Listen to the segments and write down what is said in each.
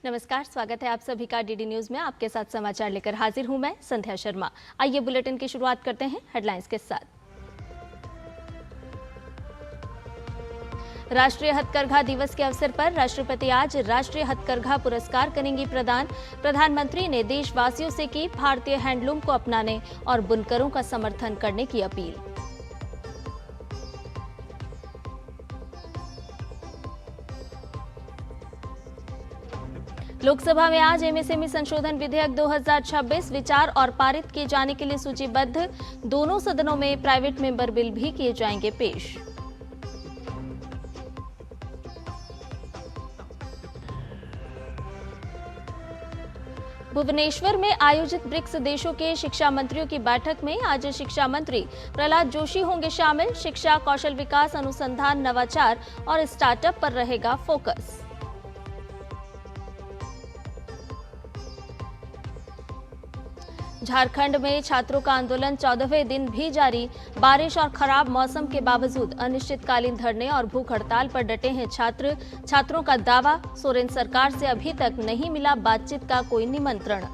नमस्कार, स्वागत है आप सभी का डीडी न्यूज में। आपके साथ समाचार लेकर हाजिर हूं मैं संध्या शर्मा। आइए बुलेटिन की शुरुआत करते हैं हेडलाइंस के साथ। राष्ट्रीय हथकरघा दिवस के अवसर पर राष्ट्रपति आज राष्ट्रीय हथकरघा पुरस्कार करेंगी प्रदान। प्रधानमंत्री ने देशवासियों से की भारतीय हैंडलूम को अपनाने और बुनकरों का समर्थन करने की अपील। लोकसभा में आज एमएसएमई संशोधन विधेयक 2026 विचार और पारित किए जाने के लिए सूचीबद्ध। दोनों सदनों में प्राइवेट मेंबर बिल भी किए जाएंगे पेश। भुवनेश्वर में आयोजित ब्रिक्स देशों के शिक्षा मंत्रियों की बैठक में आज शिक्षा मंत्री प्रहलाद जोशी होंगे शामिल। शिक्षा, कौशल विकास, अनुसंधान, नवाचार और स्टार्टअप पर रहेगा फोकस। झारखंड में छात्रों का आंदोलन 14वें दिन भी जारी। बारिश और खराब मौसम के बावजूद अनिश्चितकालीन धरने और भूख हड़ताल पर डटे हैं छात्र। छात्रों का दावा, सोरेन सरकार से अभी तक नहीं मिला बातचीत का कोई निमंत्रण।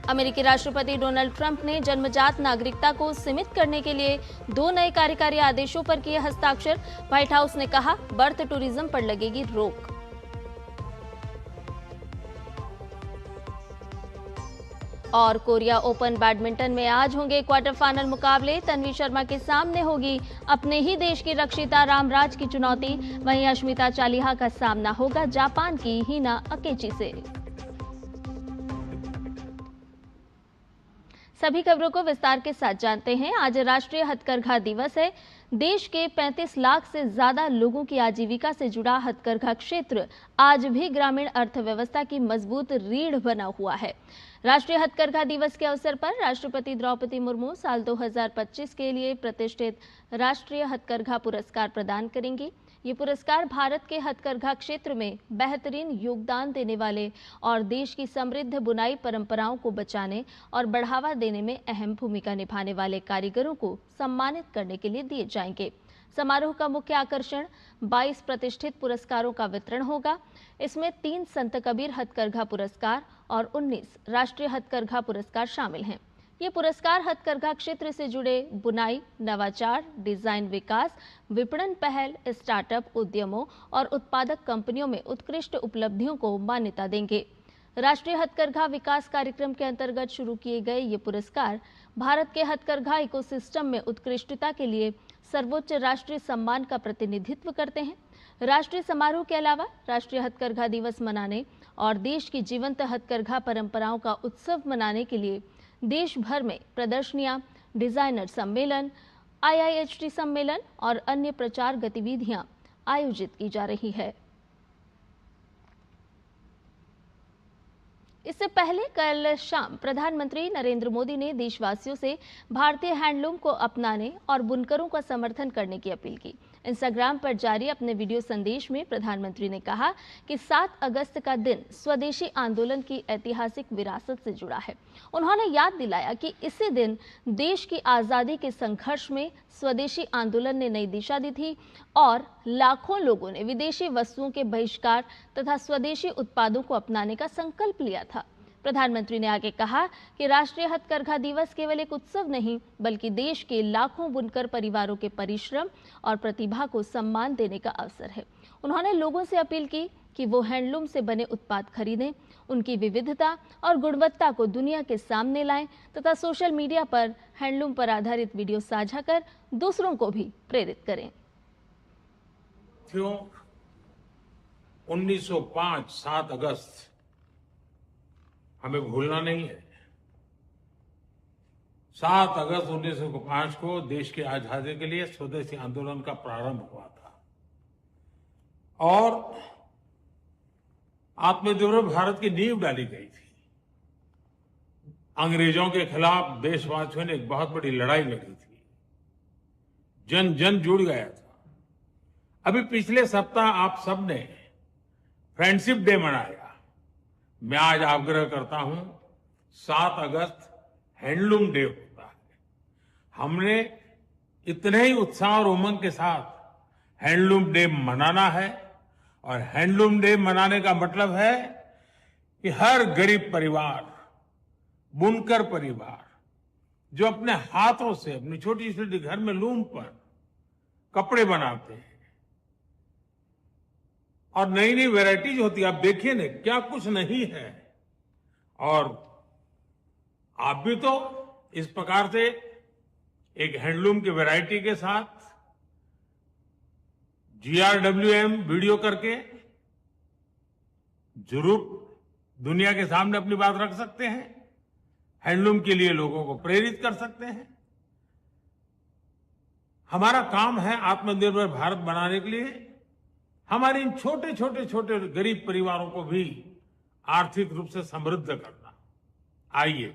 अमेरिकी राष्ट्रपति डोनाल्ड ट्रंप ने जन्मजात नागरिकता को सीमित करने के लिए 2 नए कार्यकारी आदेशों पर किए हस्ताक्षर। व्हाइट हाउस ने कहा, बर्थ टूरिज्म पर लगेगी रोक। और कोरिया ओपन बैडमिंटन में आज होंगे क्वार्टर फाइनल मुकाबले। तन्वी शर्मा के सामने होगी अपने ही देश की रक्षिता रामराज की चुनौती। वहीं अश्मिता चालिहा का सामना होगा जापान की हिना अकेची से। सभी खबरों को विस्तार के साथ जानते हैं। आज राष्ट्रीय हथकरघा दिवस है। देश के 35 लाख से ज्यादा लोगों की आजीविका से जुड़ा हथकरघा क्षेत्र आज भी ग्रामीण अर्थव्यवस्था की मजबूत रीढ़ बना हुआ है। राष्ट्रीय हथकरघा दिवस के अवसर पर राष्ट्रपति द्रौपदी मुर्मू साल 2025 के लिए प्रतिष्ठित राष्ट्रीय हथकरघा पुरस्कार प्रदान करेंगी। ये पुरस्कार भारत के हथकरघा क्षेत्र में बेहतरीन योगदान देने वाले और देश की समृद्ध बुनाई परंपराओं को बचाने और बढ़ावा देने में अहम भूमिका निभाने वाले कारीगरों को सम्मानित करने के लिए दिए जाएंगे। समारोह का मुख्य आकर्षण 22 प्रतिष्ठित पुरस्कारों का वितरण होगा। इसमें 3 संत कबीर हथकरघा पुरस्कार और 19 राष्ट्रीय हथकरघा पुरस्कार शामिल हैं। ये पुरस्कार हथकरघा क्षेत्र से जुड़े बुनाई, नवाचार, डिजाइन विकास, विपणन पहल, स्टार्टअप उद्यमों और उत्पादक कंपनियों में उत्कृष्ट उपलब्धियों को मान्यता देंगे। राष्ट्रीय हथकरघा विकास कार्यक्रम के अंतर्गत शुरू किए गए ये पुरस्कार भारत के हथकरघा इकोसिस्टम में उत्कृष्टता के लिए सर्वोच्च राष्ट्रीय सम्मान का प्रतिनिधित्व करते हैं। राष्ट्रीय समारोह के अलावा राष्ट्रीय हथकरघा दिवस मनाने और देश की जीवंत हथकरघा परंपराओं का उत्सव मनाने के लिए देश भर में प्रदर्शनियां, डिजाइनर सम्मेलन, IIHT सम्मेलन और अन्य प्रचार गतिविधियां आयोजित की जा रही है। इससे पहले कल शाम प्रधानमंत्री नरेंद्र मोदी ने देशवासियों से भारतीय हैंडलूम को अपनाने और बुनकरों का समर्थन करने की अपील की। इंस्टाग्राम पर जारी अपने वीडियो संदेश में प्रधानमंत्री ने कहा कि 7 अगस्त का दिन स्वदेशी आंदोलन की ऐतिहासिक विरासत से जुड़ा है। उन्होंने याद दिलाया कि इसी दिन देश की आज़ादी के संघर्ष में स्वदेशी आंदोलन ने नई दिशा दी थी और लाखों लोगों ने विदेशी वस्तुओं के बहिष्कार तथा स्वदेशी उत्पादों को अपनाने का संकल्प लिया था। प्रधानमंत्री ने आगे कहा कि राष्ट्रीय हथकरघा दिवस केवल एक उत्सव नहीं, बल्कि देश के लाखों बुनकर परिवारों के परिश्रम और प्रतिभा को सम्मान देने का अवसर है। उन्होंने लोगों से अपील की कि वो हैंडलूम से बने उत्पाद खरीदें, उनकी विविधता और गुणवत्ता को दुनिया के सामने लाएं तथा सोशल मीडिया पर हैंडलूम पर आधारित वीडियो साझा कर दूसरों को भी प्रेरित करें। 1905 7 अगस्त हमें भूलना नहीं है। 7 अगस्त 1905 को देश की आजादी के लिए स्वदेशी आंदोलन का प्रारंभ हुआ था और आत्मनिर्भर भारत की नींव डाली गई थी। अंग्रेजों के खिलाफ देशवासियों ने एक बहुत बड़ी लड़ाई लड़ी थी। जन जन जुड़ गया था। अभी पिछले सप्ताह आप सबने फ्रेंडशिप डे मनाया। मैं आज आग्रह करता हूं 7 अगस्त हैंडलूम डे होता है। हमने इतने ही उत्साह और उमंग के साथ हैंडलूम डे मनाना है। और हैंडलूम डे मनाने का मतलब है कि हर गरीब परिवार, बुनकर परिवार, जो अपने हाथों से अपनी छोटी छोटी घर में लूम पर कपड़े बनाते हैं और नई नई वैरायटीज होती है, आप देखिए ना क्या कुछ नहीं है। और आप भी तो इस प्रकार से एक हैंडलूम की वैरायटी के साथ GRWM वीडियो करके जरूर दुनिया के सामने अपनी बात रख सकते हैं, हैंडलूम के लिए लोगों को प्रेरित कर सकते हैं। हमारा काम है आत्मनिर्भर भारत बनाने के लिए हमारे इन छोटे छोटे छोटे गरीब परिवारों को भी आर्थिक रूप से समृद्ध करना। आइए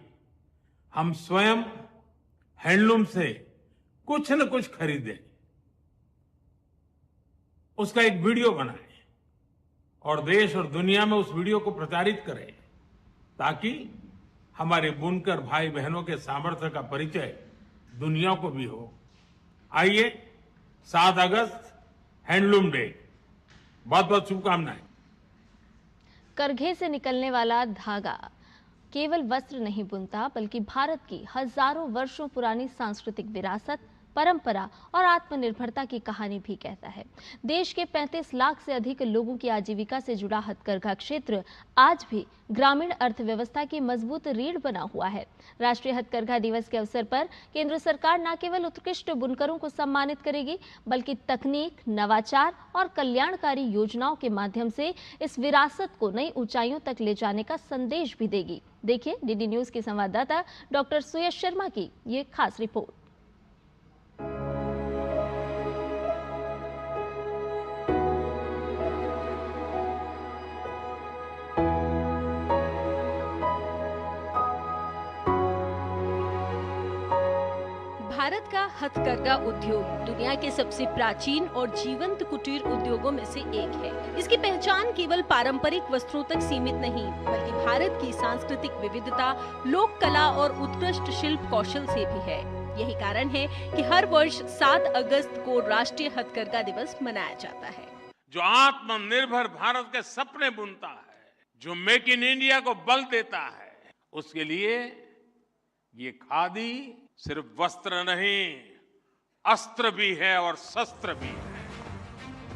हम स्वयं हैंडलूम से कुछ न कुछ खरीदें, उसका एक वीडियो बनाएं और देश और दुनिया में उस वीडियो को प्रचारित करें, ताकि हमारे बुनकर भाई बहनों के सामर्थ्य का परिचय दुनिया को भी हो। आइए 7 अगस्त हैंडलूम डे, बहुत बहुत शुभकामनाएं। करघे से निकलने वाला धागा केवल वस्त्र नहीं बुनता, बल्कि भारत की हजारों वर्षों पुरानी सांस्कृतिक विरासत, परंपरा और आत्मनिर्भरता की कहानी भी कहता है। देश के 35 लाख से अधिक लोगों की आजीविका से जुड़ा हथकरघा क्षेत्र आज भी ग्रामीण अर्थव्यवस्था की मजबूत रीढ़ बना हुआ है। राष्ट्रीय हथकरघा दिवस के अवसर पर केंद्र सरकार न केवल उत्कृष्ट बुनकरों को सम्मानित करेगी, बल्कि तकनीक, नवाचार और कल्याणकारी योजनाओं के माध्यम से इस विरासत को नई ऊंचाइयों तक ले जाने का संदेश भी देगी। देखिए डीडी न्यूज के संवाददाता डॉक्टर सुयश शर्मा की ये खास रिपोर्ट। भारत का हथकरघा उद्योग दुनिया के सबसे प्राचीन और जीवंत कुटीर उद्योगों में से एक है। इसकी पहचान केवल पारंपरिक वस्त्रों तक सीमित नहीं, बल्कि भारत की सांस्कृतिक विविधता, लोक कला और उत्कृष्ट शिल्प कौशल से भी है। यही कारण है कि हर वर्ष 7 अगस्त को राष्ट्रीय हथकरघा दिवस मनाया जाता है। जो आत्मनिर्भर भारत के सपने बुनता है, जो मेक इन इंडिया को बल देता है, उसके लिए ये खादी सिर्फ वस्त्र नहीं, अस्त्र भी है और शस्त्र भी है।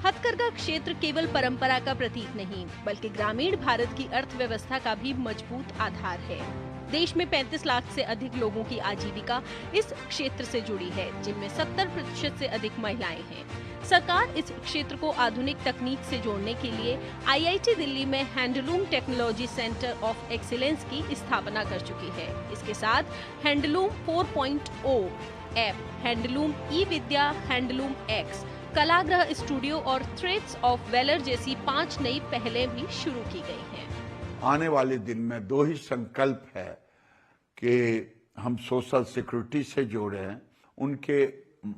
हथकरघा क्षेत्र केवल परंपरा का प्रतीक नहीं, बल्कि ग्रामीण भारत की अर्थव्यवस्था का भी मजबूत आधार है। देश में 35 लाख से अधिक लोगों की आजीविका इस क्षेत्र से जुड़ी है, जिनमें 70% से अधिक महिलाएं हैं। सरकार इस क्षेत्र को आधुनिक तकनीक से जोड़ने के लिए IIT दिल्ली में handloom technology centre of excellence की स्थापना कर चुकी है। इसके साथ handloom 4.0 app, handloom ई-विद्या, handloom x, कलाग्रह studio और थ्रेड्स ऑफ वेलर जैसी 5 नई पहलें भी शुरू की गई हैं। आने वाले दिन में 2 ही संकल्प है कि हम सोशल सिक्योरिटी से जोड़ें, उनके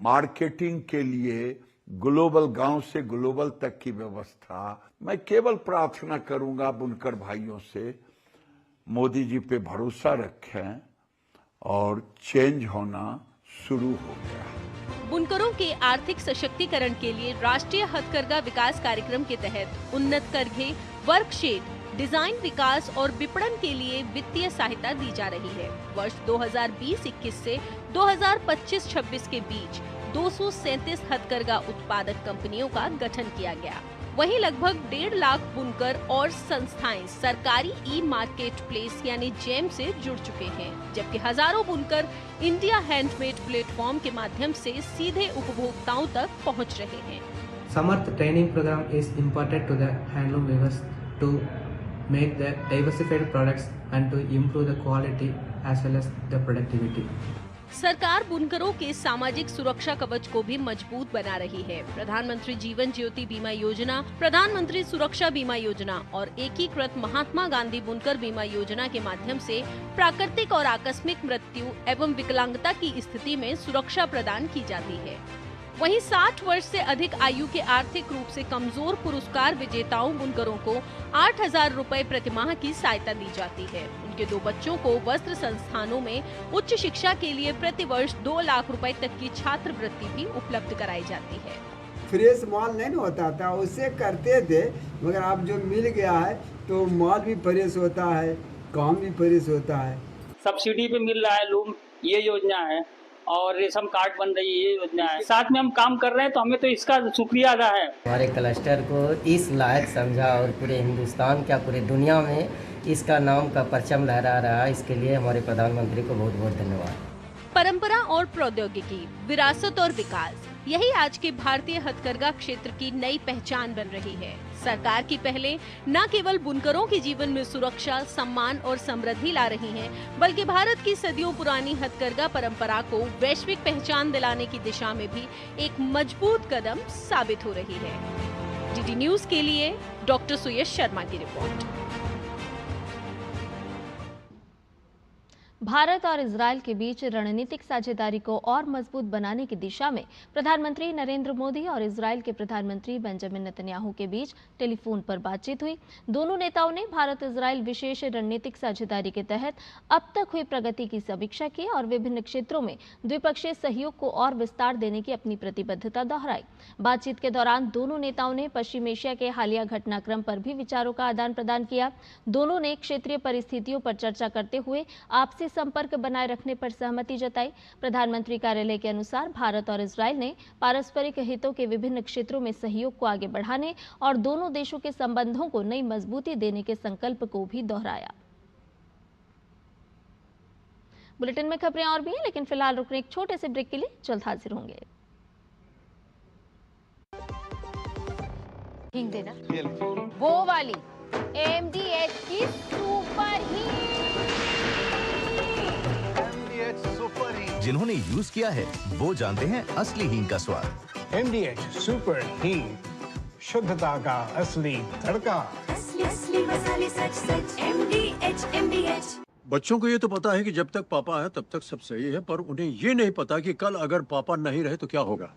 मार्केटिंग के लिए ग्लोबल, गांव से ग्लोबल तक की व्यवस्था। मैं केवल प्रार्थना करूंगा बुनकर भाइयों से, मोदी जी पे भरोसा रखें और चेंज होना शुरू हो गया। बुनकरों के आर्थिक सशक्तिकरण के लिए राष्ट्रीय हथकरघा विकास कार्यक्रम के तहत उन्नत करघे, वर्कशेड, डिजाइन विकास और विपणन के लिए वित्तीय सहायता दी जा रही है। वर्ष 2020-21 से 2025-26 के बीच 237 हथकरघा उत्पादक कंपनियों का गठन किया गया। वहीं लगभग 1.5 लाख बुनकर और संस्थाएं सरकारी ई-मार्केट प्लेस यानी जेम से जुड़ चुके हैं, जबकि हजारों बुनकर इंडिया हैंडमेड प्लेटफॉर्म के माध्यम से सीधे उपभोक्ताओं तक पहुंच रहे हैं। Samarth training program is imparted to the handloom weavers to make the diversified products and to improve the quality as well as the productivity. सरकार बुनकरों के सामाजिक सुरक्षा कवच को भी मजबूत बना रही है। प्रधानमंत्री जीवन ज्योति बीमा योजना, प्रधानमंत्री सुरक्षा बीमा योजना और एकीकृत महात्मा गांधी बुनकर बीमा योजना के माध्यम से प्राकृतिक और आकस्मिक मृत्यु एवं विकलांगता की स्थिति में सुरक्षा प्रदान की जाती है। वहीं 60 वर्ष से अधिक आयु के आर्थिक रूप से कमजोर पुरस्कार विजेताओं बुनकरों को 8,000 रुपए प्रतिमाह की सहायता दी जाती है। उनके 2 बच्चों को वस्त्र संस्थानों में उच्च शिक्षा के लिए प्रति वर्ष 2 लाख रुपए तक की छात्रवृत्ति भी उपलब्ध कराई जाती है। फ्रेश माल नहीं होता था, उससे करते थे। मगर अब जो मिल गया है तो माल भी फ्रेश होता है, काम भी फ्रेश होता है। सब्सिडी पे मिल रहा है लूम, ये योजना है, और रेशम कार्ड बन रही है, ये योजना है। साथ में हम काम कर रहे हैं तो हमें तो इसका शुक्रिया अदा है। हमारे क्लस्टर को इस लायक समझा और पूरे हिंदुस्तान क्या पूरे दुनिया में इसका नाम का परचम लहरा रहा है। इसके लिए हमारे प्रधानमंत्री को बहुत बहुत धन्यवाद। परंपरा और प्रौद्योगिकी, विरासत और विकास, यही आज के भारतीय हथकरघा क्षेत्र की नई पहचान बन रही है। सरकार की पहले न केवल बुनकरों के जीवन में सुरक्षा, सम्मान और समृद्धि ला रही हैं, बल्कि भारत की सदियों पुरानी हथकरघा परंपरा को वैश्विक पहचान दिलाने की दिशा में भी एक मजबूत कदम साबित हो रही है। डीडी न्यूज के लिए डॉक्टर सुयश शर्मा की रिपोर्ट। भारत और इजरायल के बीच रणनीतिक साझेदारी को और मजबूत बनाने की दिशा में प्रधानमंत्री नरेंद्र मोदी और इजरायल के प्रधानमंत्री बेंजामिन नेतन्याहू के बीच टेलीफोन पर बातचीत हुई। दोनों नेताओं ने भारत इजरायल विशेष रणनीतिक साझेदारी के तहत अब तक हुई प्रगति की समीक्षा की और विभिन्न क्षेत्रों में द्विपक्षीय सहयोग को और विस्तार देने की अपनी प्रतिबद्धता दोहराई। बातचीत के दौरान दोनों नेताओं ने पश्चिम एशिया के हालिया घटनाक्रम पर भी विचारों का आदान प्रदान किया। दोनों ने क्षेत्रीय परिस्थितियों पर चर्चा करते हुए आपसी संपर्क बनाए रखने पर सहमति जताई। प्रधानमंत्री कार्यालय के अनुसार भारत और इजरायल ने पारस्परिक हितों के विभिन्न क्षेत्रों में सहयोग को आगे बढ़ाने और दोनों देशों के संबंधों को नई मजबूती देने के संकल्प को भी दोहराया। बुलेटिन में खबरें और भी हैं, लेकिन फिलहाल रुकने एक छोटे से ब्रेक के लिए जल्द हाजिर होंगे। देना वो वाली MDH की सुपर हीट। जिन्होंने यूज किया है वो जानते हैं असली हींग का स्वाद। MDH सुपर हींग, शुद्धता का असली तड़का। असली मसाले सच सच MDH। बच्चों को ये तो पता है कि जब तक पापा है तब तक सब सही है, पर उन्हें ये नहीं पता कि कल अगर पापा नहीं रहे तो क्या होगा,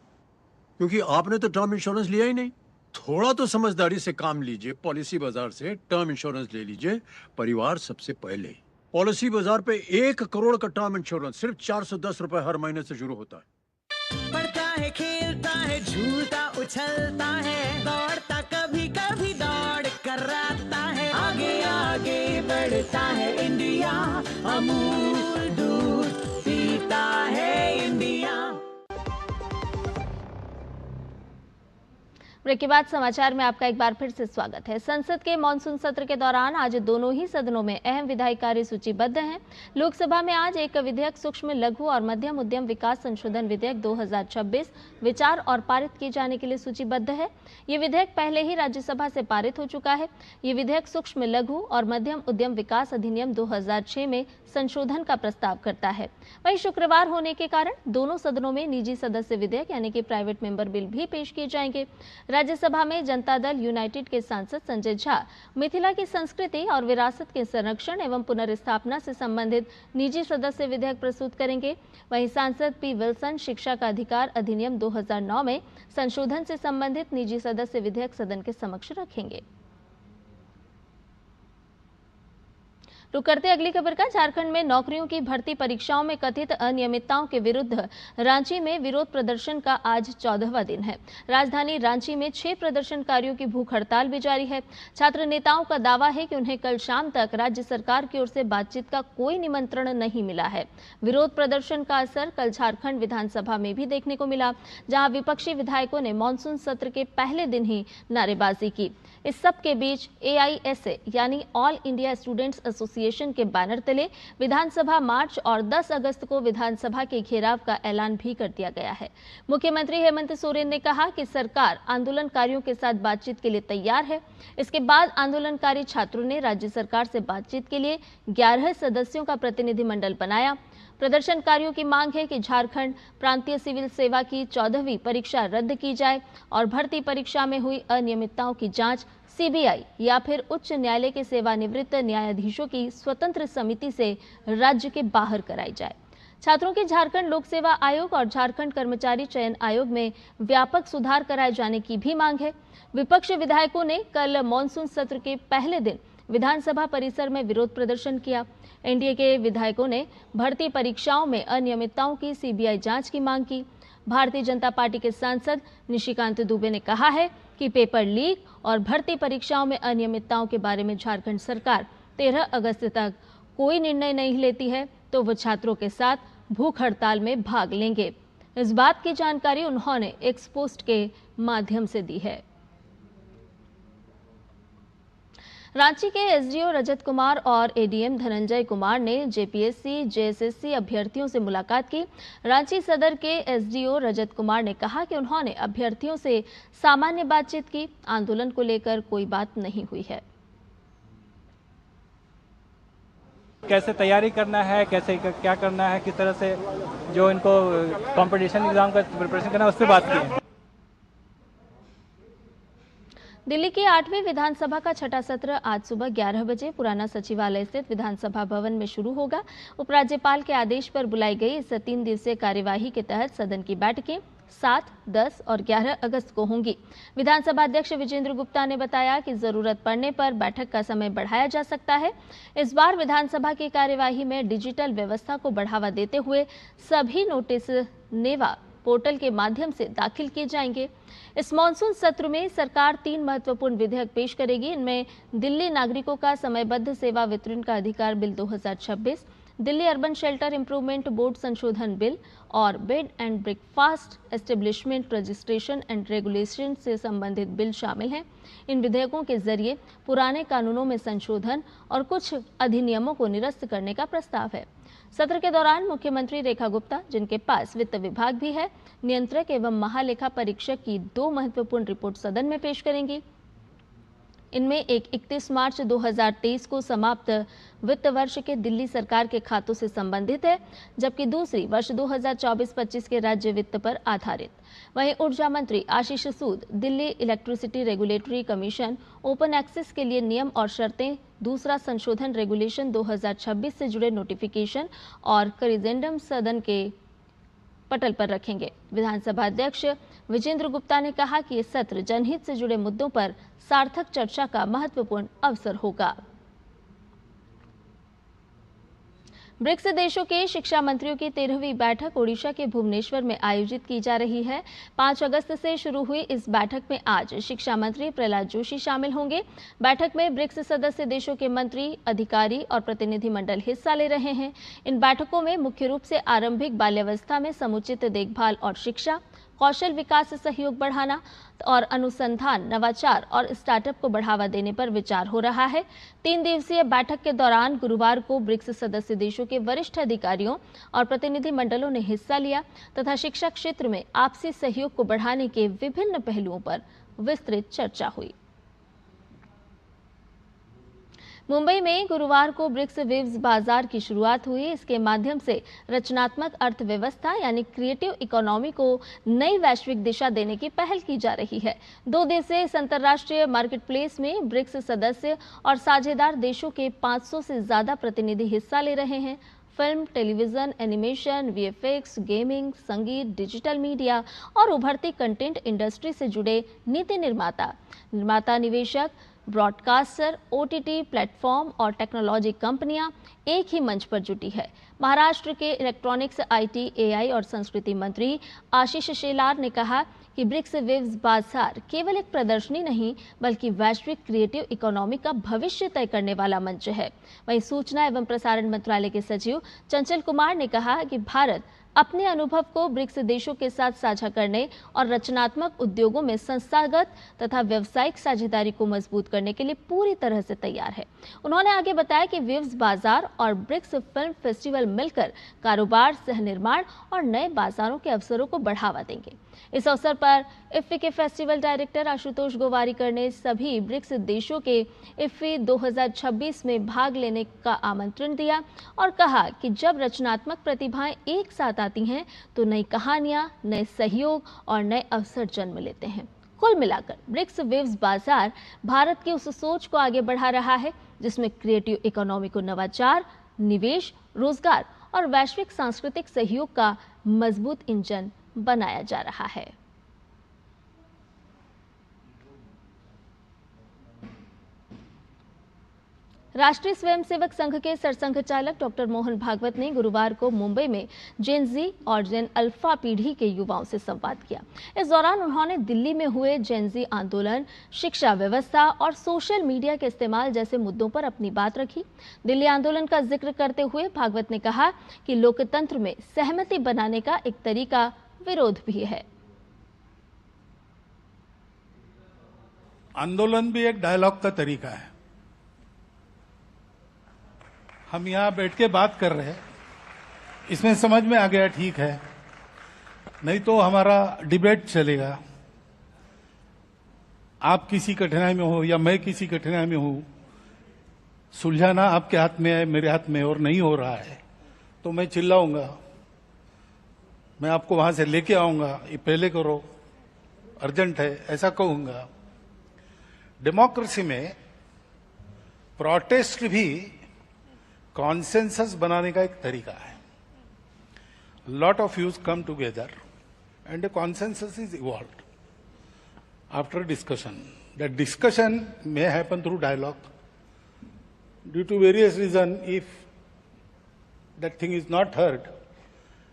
क्योंकि आपने तो टर्म इंश्योरेंस लिया ही नहीं। थोड़ा तो समझदारी से काम लीजिए, पॉलिसी बाजार से टर्म इंश्योरेंस ले लीजिए। परिवार सबसे पहले। पॉलिसी बाजार पे 1 करोड़ का टर्म इंश्योरेंस सिर्फ 410 रुपए हर महीने से शुरू होता है। पढ़ता है, खेलता है, झूलता उछलता है, दौड़ता कभी कभी दौड़ कराता है, आगे आगे बढ़ता है इंडिया, अमूल दूध पीता है इंडिया। ब्रेक के बाद समाचार में आपका एक बार फिर से स्वागत है। संसद के मानसून सत्र के दौरान आज दोनों ही सदनों में अहम विधायी कार्य सूचीबद्ध हैं। लोकसभा में आज एक विधेयक सूक्ष्म, लघु और मध्यम उद्यम विकास संशोधन विधेयक 2026 विचार और पारित किए जाने के लिए सूचीबद्ध है। ये विधेयक पहले ही राज्यसभा से पारित हो चुका है। ये विधेयक सूक्ष्म, लघु और मध्यम उद्यम विकास अधिनियम 2006 में संशोधन का प्रस्ताव करता है। वहीं शुक्रवार होने के कारण दोनों सदनों में निजी सदस्य विधेयक यानी कि प्राइवेट मेंबर बिल भी पेश किए जाएंगे। राज्यसभा में जनता दल यूनाइटेड के सांसद संजय झा मिथिला की संस्कृति और विरासत के संरक्षण एवं पुनर्स्थापना से संबंधित निजी सदस्य विधेयक प्रस्तुत करेंगे। वहीं सांसद पी विल्सन शिक्षा का अधिकार अधिनियम 2009 में संशोधन से संबंधित निजी सदस्य विधेयक सदन के समक्ष रखेंगे। रुक करते अगली खबर का। झारखंड में नौकरियों की भर्ती परीक्षाओं में कथित अनियमितताओं के विरुद्ध रांची में विरोध प्रदर्शन का आज 14वां दिन है। राजधानी रांची में 6 प्रदर्शनकारियों की भूख हड़ताल भी जारी है। छात्र नेताओं का दावा है कि उन्हें कल शाम तक राज्य सरकार की ओर से बातचीत का कोई निमंत्रण नहीं मिला है। विरोध प्रदर्शन का असर कल झारखंड विधानसभा में भी देखने को मिला, जहां विपक्षी विधायकों ने मानसून सत्र के पहले दिन ही नारेबाजी की। इस सब के बीच AISA यानी ऑल इंडिया स्टूडेंट्स एसोसिएशन के बैनर तले विधानसभा मार्च और 10 अगस्त को विधानसभा के घेराव का ऐलान भी कर दिया गया है। मुख्यमंत्री हेमंत सोरेन ने कहा कि सरकार आंदोलनकारियों के साथ बातचीत के लिए तैयार है। इसके बाद आंदोलनकारी छात्रों ने राज्य सरकार से बातचीत के लिए 11 सदस्यों का प्रतिनिधिमंडल बनाया। प्रदर्शनकारियों की मांग है कि झारखंड प्रांतीय सिविल सेवा की 14वीं परीक्षा रद्द की जाए और भर्ती परीक्षा में हुई अनियमितताओं की जांच CBI या फिर उच्च न्यायालय के सेवानिवृत्त न्यायाधीशों की स्वतंत्र समिति से राज्य के बाहर कराई जाए। छात्रों की झारखंड लोक सेवा आयोग और झारखंड कर्मचारी चयन आयोग में व्यापक सुधार कराए जाने की भी मांग है। विपक्ष विधायकों ने कल मानसून सत्र के पहले दिन विधानसभा परिसर में विरोध प्रदर्शन किया। NDA के विधायकों ने भर्ती परीक्षाओं में अनियमितताओं की CBI जांच की मांग की। भारतीय जनता पार्टी के सांसद निशिकांत दुबे ने कहा है कि पेपर लीक और भर्ती परीक्षाओं में अनियमितताओं के बारे में झारखंड सरकार 13 अगस्त तक कोई निर्णय नहीं लेती है तो वो छात्रों के साथ भूख हड़ताल में भाग लेंगे। इस बात की जानकारी उन्होंने एक्स पोस्ट के माध्यम से दी है। रांची के एसडीओ रजत कुमार और एडीएम धनंजय कुमार ने जेपीएससी जेएसएससी अभ्यर्थियों से मुलाकात की। रांची सदर के एसडीओ रजत कुमार ने कहा कि उन्होंने अभ्यर्थियों से सामान्य बातचीत की, आंदोलन को लेकर कोई बात नहीं हुई है। कैसे तैयारी करना है, कैसे क्या करना है, किस तरह से जो इनको कंपटीशन एग्जाम का प्रिपरेशन करना है, उस पर बात की। दिल्ली की 8वीं विधानसभा का छठा सत्र आज सुबह 11 बजे पुराना सचिवालय स्थित विधानसभा भवन में शुरू होगा। उपराज्यपाल के आदेश पर बुलाई गई इस 3 दिवसीय कार्यवाही के तहत सदन की बैठकें 7, 10 और 11 अगस्त को होंगी। विधानसभा अध्यक्ष विजेंद्र गुप्ता ने बताया कि जरूरत पड़ने पर बैठक का समय बढ़ाया जा सकता है। इस बार विधानसभा की कार्यवाही में डिजिटल व्यवस्था को बढ़ावा देते हुए सभी नोटिस नेवा पोर्टल के माध्यम से दाखिल किए जाएंगे। इस मॉनसून सत्र में सरकार 3 महत्वपूर्ण विधेयक पेश करेगी। इनमें दिल्ली नागरिकों का समयबद्ध सेवा वितरण का अधिकार bill 2026, Delhi urban shelter improvement board संशोधन बिल और bed and breakfast establishment registration and regulation से संबंधित बिल शामिल हैं। इन विधेयकों के जरिए पुराने कानूनों में संशोधन और कुछ अधिनियमों को निरस्त करने का प्रस्ताव है। सत्र के दौरान मुख्यमंत्री रेखा गुप्ता, जिनके पास वित्त विभाग भी है, नियंत्रक एवं महालेखा परीक्षक की 2 महत्वपूर्ण रिपोर्ट सदन में पेश करेंगी। इनमें एक 31 मार्च 2023 को समाप्त वित्त वर्ष के दिल्ली सरकार के खातों से संबंधित है, जबकि दूसरी वर्ष 2024-25 के राज्य वित्त पर आधारित। वहीं ऊर्जा मंत्री Ashish Sood Delhi electricity regulatory commission open access के लिए नियम और शर्तें, दूसरा संशोधन रेगुलेशन 2026 से जुड़े नोटिफिकेशन और करिजेंडम सदन के पटल पर रखेंगे। विधानसभा अध्यक्ष विजेंद्र गुप्ता ने कहा कि ये सत्र जनहित से जुड़े मुद्दों पर सार्थक चर्चा का महत्वपूर्ण अवसर होगा। ब्रिक्स देशों के शिक्षा मंत्रियों की 13वीं बैठक ओडिशा के भुवनेश्वर में आयोजित की जा रही है। 5 अगस्त से शुरू हुई इस बैठक में आज शिक्षा मंत्री प्रहलाद जोशी शामिल होंगे। बैठक में ब्रिक्स सदस्य देशों के मंत्री, अधिकारी और प्रतिनिधि मंडल हिस्सा ले रहे हैं। इन बैठकों में मुख्य रूप से आरंभिक बाल्यावस्था में समुचित देखभाल और शिक्षा, कौशल विकास सहयोग बढ़ाना और अनुसंधान, नवाचार और स्टार्टअप को बढ़ावा देने पर विचार हो रहा है। 3 दिवसीय बैठक के दौरान गुरुवार को ब्रिक्स सदस्य देशों के वरिष्ठ अधिकारियों और प्रतिनिधि मंडलों ने हिस्सा लिया तथा शिक्षा क्षेत्र में आपसी सहयोग को बढ़ाने के विभिन्न पहलुओं पर विस्तृत चर्चा हुई। मुंबई में गुरुवार को ब्रिक्स वेव्स बाजार की शुरुआत हुई। इसके माध्यम से रचनात्मक अर्थव्यवस्था यानी क्रिएटिव इकोनॉमी को नई वैश्विक दिशा देने की पहल की जा रही है। 2 दिवसीय इस अंतर्राष्ट्रीय मार्केट प्लेस में ब्रिक्स सदस्य और साझेदार देशों के 500 से ज्यादा प्रतिनिधि हिस्सा ले रहे हैं। Film, television, animation, VFX, gaming, संगीत, डिजिटल मीडिया और उभरती कंटेंट इंडस्ट्री से जुड़े नीति निर्माता, निवेशक, ब्रॉडकास्टर, ओटीटी प्लेटफॉर्म और टेक्नोलॉजी कंपनियां एक ही मंच पर जुटी है। महाराष्ट्र के इलेक्ट्रॉनिक्स, आईटी, एआई और संस्कृति मंत्री आशीष शेलार ने कहा कि ब्रिक्स वेव्स बाजार केवल एक प्रदर्शनी नहीं बल्कि वैश्विक क्रिएटिव इकोनॉमी का भविष्य तय करने वाला मंच है। वहीं सूचना एवं प्रसारण मंत्रालय के सचिव चंचल कुमार ने कहा कि भारत अपने अनुभव को ब्रिक्स देशों के साथ साझा करने और रचनात्मक उद्योगों में संस्थागत तथा व्यावसायिक साझेदारी को मजबूत करने के लिए पूरी तरह से तैयार है। उन्होंने आगे बताया कि वेव्स बाजार और ब्रिक्स फिल्म फेस्टिवल मिलकर कारोबार, सह निर्माण और नए बाजारों के अवसरों को बढ़ावा देंगे। इस अवसर पर इफ्फी के फेस्टिवल डायरेक्टर आशुतोष गोवारिकर ने सभी ब्रिक्स देशों के इफ्फी 2026 में भाग लेने का आमंत्रण दिया और कहा कि जब रचनात्मक प्रतिभाएं एक साथ आती हैं तो नई कहानियां, नए सहयोग और नए अवसर जन्म लेते हैं। कुल मिलाकर ब्रिक्स वेव्स बाजार भारत की उस सोच को आगे बढ़ा रहा है जिसमें क्रिएटिव इकोनॉमी को नवाचार, निवेश, रोजगार और वैश्विक सांस्कृतिक सहयोग का मजबूत इंजन बनाया जा रहा है। राष्ट्रीय स्वयंसेवक संघ के सरसंघ चालक डॉक्टर मोहन भागवत ने गुरुवार को मुंबई में जेन जी और जेन अल्फा पीढ़ी के युवाओं से संवाद किया। इस दौरान उन्होंने दिल्ली में हुए जेन जी आंदोलन, शिक्षा व्यवस्था और सोशल मीडिया के इस्तेमाल जैसे मुद्दों पर अपनी बात रखी। दिल्ली आंदोलन का जिक्र करते हुए भागवत ने कहा कि लोकतंत्र में सहमति बनाने का एक तरीका विरोध भी है। आंदोलन भी एक डायलॉग का तरीका है। हम यहां बैठ के बात कर रहे हैं, इसमें समझ में आ गया ठीक है, नहीं तो हमारा डिबेट चलेगा। आप किसी कठिनाई में हो या मैं किसी कठिनाई में हूं, सुलझाना आपके हाथ में है, मेरे हाथ में और नहीं हो रहा है तो मैं चिल्लाऊंगा, मैं आपको वहां से लेके आऊंगा, ये पहले करो, अर्जेंट है, ऐसा कहूंगा। डेमोक्रेसी में प्रोटेस्ट भी कॉन्सेंसस बनाने का एक तरीका है। Lot of views come together and a consensus is evolved after discussion. That discussion may happen through dialogue. Due to various reasons, if that thing is not heard,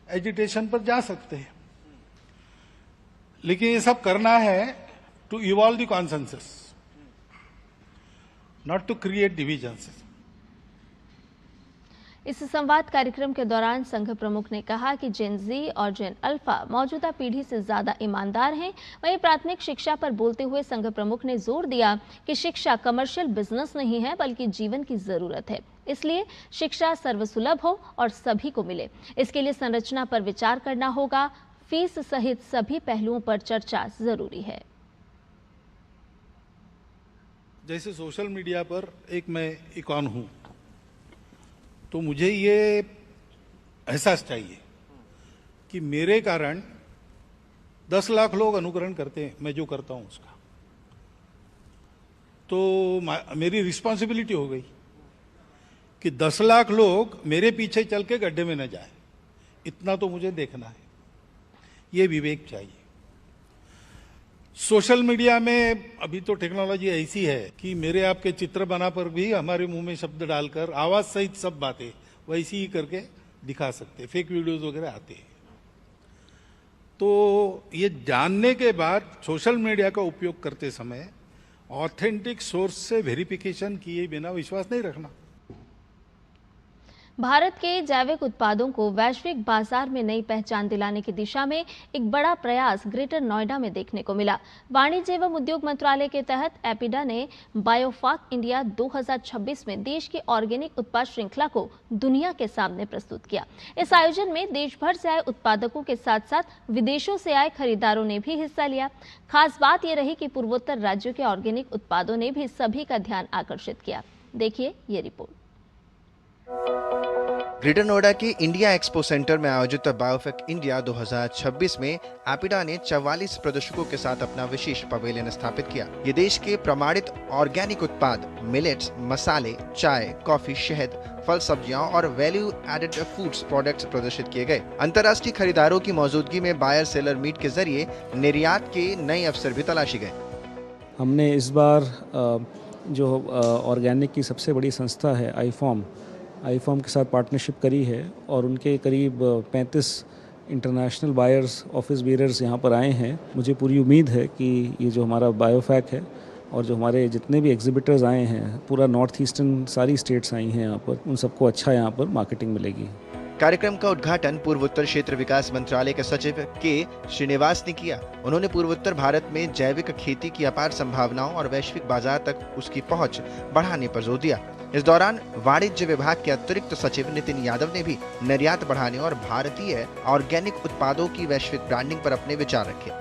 agitation पर जा सकते हैं। लेकिन ये सब करना है to evolve the consensus, not to create divisions. इस संवाद कार्यक्रम के दौरान संघ प्रमुख ने कहा कि जेन जी और जेन अल्फा मौजूदा पीढ़ी से ज्यादा ईमानदार हैं। वहीं प्राथमिक शिक्षा पर बोलते हुए संघ प्रमुख ने जोर दिया कि शिक्षा कमर्शियल बिजनेस नहीं है बल्कि जीवन की जरूरत है, इसलिए शिक्षा सर्वसुलभ हो और सभी को मिले। इसके लिए संरचना पर विचार करना होगा, फीस सहित सभी पहलुओं पर चर्चा जरूरी है। जैसे सोशल मीडिया पर एक मैं इकॉन हूं, तो मुझे ये एहसास चाहिए कि मेरे कारण 10 लाख लोग अनुकरण करते हैं मैं जो करता हूं उसका, तो मेरी रिस्पॉन्सिबिलिटी हो गई कि 10 लाख लोग मेरे पीछे चल के गड्ढे में न जाए, इतना तो मुझे देखना है। ये विवेक चाहिए। सोशल मीडिया में अभी तो टेक्नोलॉजी ऐसी है कि मेरे आपके चित्र बना पर भी हमारे मुंह में शब्द डालकर आवाज सहित सब बातें वैसी ही करके दिखा सकते, फेक वीडियोस वगैरह आते हैं। तो ये जानने के बाद सोशल मीडिया का उपयोग करते समय ऑथेंटिक सोर्स से वेरिफिकेशन किए बिना विश्वास नहीं रखना। भारत के जैविक उत्पादों को वैश्विक बाजार में नई पहचान दिलाने की दिशा में एक बड़ा प्रयास ग्रेटर नोएडा में देखने को मिला। वाणिज्य एवं उद्योग मंत्रालय के तहत एपिडा ने बायोफाक इंडिया 2026 में देश की ऑर्गेनिक उत्पाद श्रृंखला को दुनिया के सामने प्रस्तुत किया। इस आयोजन में देश भर से आए उत्पादकों के साथ साथ विदेशों से आए खरीदारों ने भी हिस्सा लिया। खास बात यह रही कि पूर्वोत्तर राज्यों के ऑर्गेनिक उत्पादों ने भी सभी का ध्यान आकर्षित किया। देखिए ये रिपोर्ट। ग्रेटर नोएडा के इंडिया एक्सपो सेंटर में आयोजित बायोफेक इंडिया 2026 में एपिडा ने 44 प्रदर्शकों के साथ अपना विशेष पवेलियन स्थापित किया। ये देश के प्रमाणित ऑर्गेनिक उत्पाद, मिलेट्स, मसाले, चाय, कॉफी, शहद, फल, सब्जियां और वैल्यू एडेड फूड्स प्रोडक्ट्स प्रदर्शित किए गए। अंतर्राष्ट्रीय खरीदारों की मौजूदगी में बायर सेलर मीट के जरिए निर्यात के नए अवसर भी तलाशी गए। हमने इस बार जो ऑर्गेनिक की सबसे बड़ी संस्था है आईफॉर्म के साथ पार्टनरशिप करी है और उनके करीब 35 इंटरनेशनल बायर्स, ऑफिस बीयरर्स यहाँ पर आए हैं। मुझे पूरी उम्मीद है कि ये जो हमारा बायोफैक है और जो हमारे जितने भी एग्जिबिटर्स आए हैं, पूरा नॉर्थ ईस्टर्न सारी स्टेट्स आई हैं यहाँ पर, उन सबको अच्छा यहाँ पर मार्केटिंग मिलेगी। कार्यक्रम का उद्घाटन पूर्वोत्तर क्षेत्र विकास मंत्रालय के सचिव के श्रीनिवास ने किया। उन्होंने पूर्वोत्तर भारत में जैविक खेती की अपार संभावनाओं और वैश्विक बाजार तक उसकी पहुंच बढ़ाने पर जोर दिया। इस दौरान वाणिज्य विभाग के अतिरिक्त सचिव नितिन यादव ने भी निर्यात बढ़ाने और भारतीय ऑर्गेनिक उत्पादों की वैश्विक ब्रांडिंग पर अपने विचार रखे।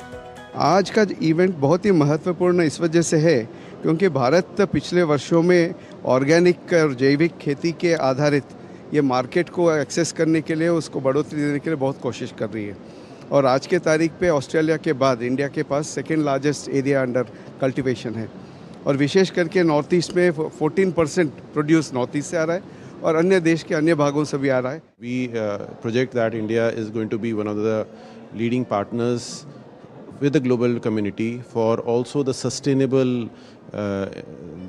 आज का इवेंट बहुत ही महत्वपूर्ण इस वजह से है क्योंकि भारत पिछले वर्षों में ऑर्गेनिक और जैविक खेती के आधारित ये मार्केट को एक्सेस करने के लिए, उसको बढ़ोतरी देने के लिए बहुत कोशिश कर रही है। और आज के तारीख पे ऑस्ट्रेलिया के बाद इंडिया के पास second largest area under cultivation है और विशेष करके नॉर्थ ईस्ट में 14% प्रोड्यूस नॉर्थ ईस्ट से आ रहा है और अन्य देश के अन्य भागों से भी आ रहा है। We project that India is going to be one of the leading partners with the global community for also the sustainable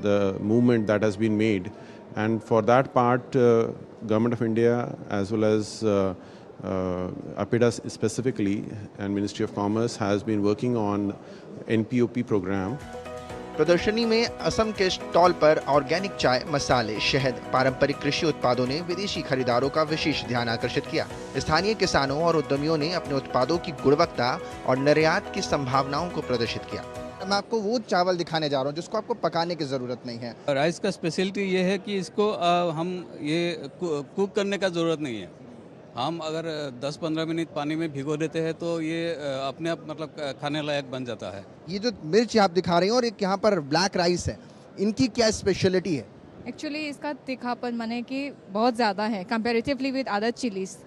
the movement that has been made And for that part, Government of India as well as APIDA specifically and Ministry of Commerce has been working on NPOP program. प्रदर्शनी में असम के stall पर organic चाय, मसाले, शहद, पारंपरिक कृषि उत्पादों ने विदेशी खरीदारों का विशेष ध्यान आकर्षित किया। स्थानीय किसानों और उद्यमियों ने अपने उत्पादों की गुणवत्ता और निर्यात की संभावनाओं को प्रदर्शित किया। मैं आपको वो चावल दिखाने जा रहा हूँ जिसको आपको पकाने की ज़रूरत नहीं है। राइस का स्पेशलिटी ये है कि इसको हम ये कुक करने का ज़रूरत नहीं है। हम अगर 10-15 मिनट पानी में भिगो देते हैं तो ये अपने आप मतलब खाने लायक बन जाता है। ये जो मिर्च आप दिखा रहे हैं और एक यहाँ पर ब्लैक राइस है, इनकी क्या स्पेशलिटी है? एक्चुअली इसका तीखापन माने कि बहुत ज़्यादा है कंपैरेटिवली विद अदर चिलीज,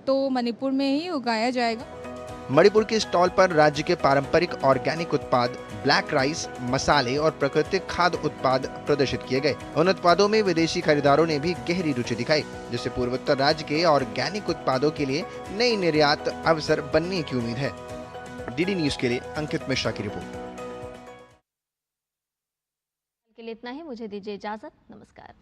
तो मणिपुर में ही उगाया जाएगा। मणिपुर के स्टॉल पर राज्य के पारंपरिक ऑर्गेनिक उत्पाद, ब्लैक राइस, मसाले और प्राकृतिक खाद्य उत्पाद प्रदर्शित किए गए। उन उत्पादों में विदेशी खरीदारों ने भी गहरी रुचि दिखाई, जिससे पूर्वोत्तर राज्य के ऑर्गेनिक उत्पादों के लिए नई निर्यात अवसर बनने की उम्मीद है। डीडी न्यूज के लिए अंकित मिश्रा की रिपोर्ट। के लिए इतना ही, मुझे दीजिए इजाजत, नमस्कार।